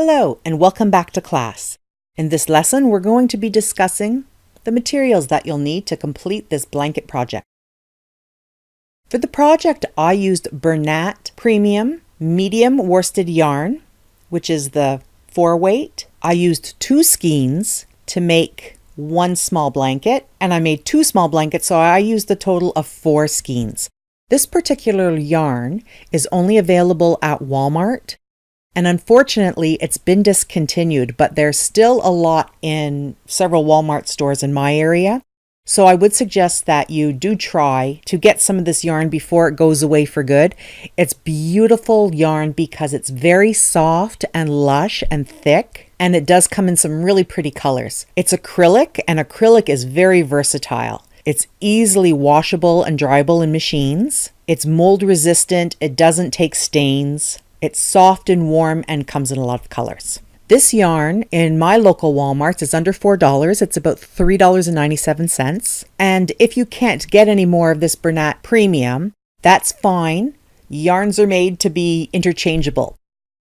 Hello and welcome back to class. In this lesson, we're going to be discussing the materials that you'll need to complete this blanket project. For the project, I used Bernat Premium Medium Worsted Yarn, which is the 4-weight. I used 2 skeins to make 1 small blanket, and I made 2 small blankets, so I used a total of 4 skeins. This particular yarn is only available at Walmart. And unfortunately, it's been discontinued, but there's still a lot in several Walmart stores in my area. So I would suggest that you do try to get some of this yarn before it goes away for good. It's beautiful yarn because it's very soft and lush and thick, and it does come in some really pretty colors. It's acrylic, and acrylic is very versatile. It's easily washable and dryable in machines. It's mold resistant. It doesn't take stains. It's soft and warm and comes in a lot of colors. This yarn in my local Walmart is under $4. It's about $3.97. And if you can't get any more of this Bernat Premium, that's fine. Yarns are made to be interchangeable.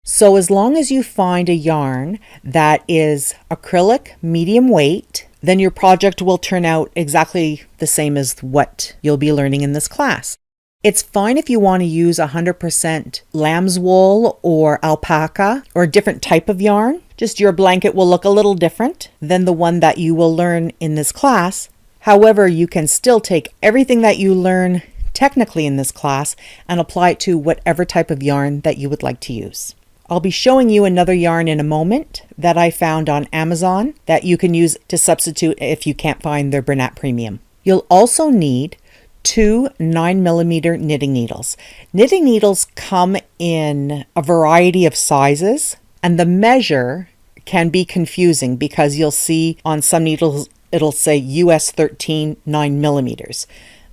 So as long as you find a yarn that is acrylic, medium weight, then your project will turn out exactly the same as what you'll be learning in this class. It's fine if you want to use 100% lamb's wool or alpaca or a different type of yarn. Just your blanket will look a little different than the one that you will learn in this class. However, you can still take everything that you learn technically in this class and apply it to whatever type of yarn that you would like to use. I'll be showing you another yarn in a moment that I found on Amazon that you can use to substitute if you can't find their Bernat Premium. You'll also need 2 9mm knitting needles. Knitting needles come in a variety of sizes, and the measure can be confusing because you'll see on some needles it'll say US 13 9mm.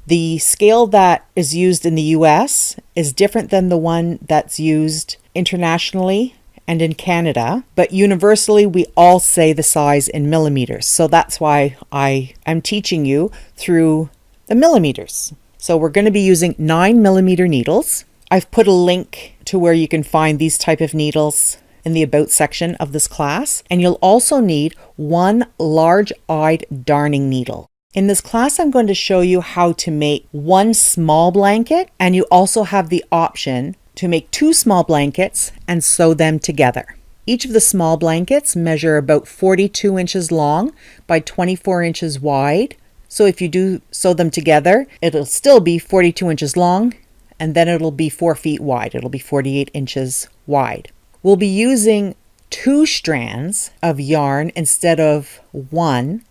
The scale that is used in the US is different than the one that's used internationally and in Canada, but universally we all say the size in millimeters. So that's why I am teaching you through the millimeters. So we're going to be using 9mm needles. I've put a link to where you can find these type of needles in the About section of this class. And you'll also need 1 large-eyed darning needle. In this class, I'm going to show you how to make 1 small blanket, and you also have the option to make 2 small blankets and sew them together. Each of the small blankets measure about 42 inches long by 24 inches wide. So if you do sew them together, it'll still be 42 inches long, and then it'll be 4 feet wide. It'll be 48 inches wide. We'll be using 2 strands of yarn instead of 1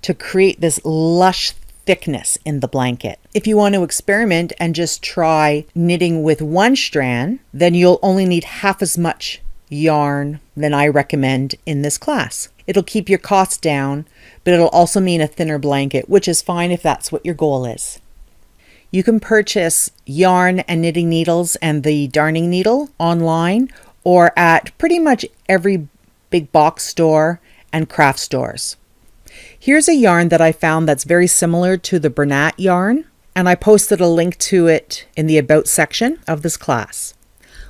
to create this lush thickness in the blanket. If you want to experiment and just try knitting with 1 strand, then you'll only need half as much yarn than I recommend in this class. It'll keep your costs down, but it'll also mean a thinner blanket, which is fine if that's what your goal is. You can purchase yarn and knitting needles and the darning needle online or at pretty much every big box store and craft stores. Here's a yarn that I found that's very similar to the Bernat yarn, and I posted a link to it in the About section of this class.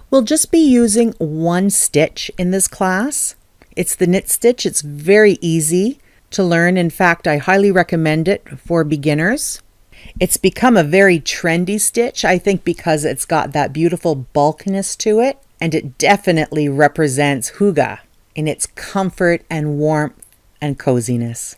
We'll just be using 1 stitch in this class. It's the knit stitch. It's very easy to learn. In fact, I highly recommend it for beginners. It's become a very trendy stitch, I think, because it's got that beautiful bulkiness to it, and it definitely represents Hygge in its comfort and warmth and coziness.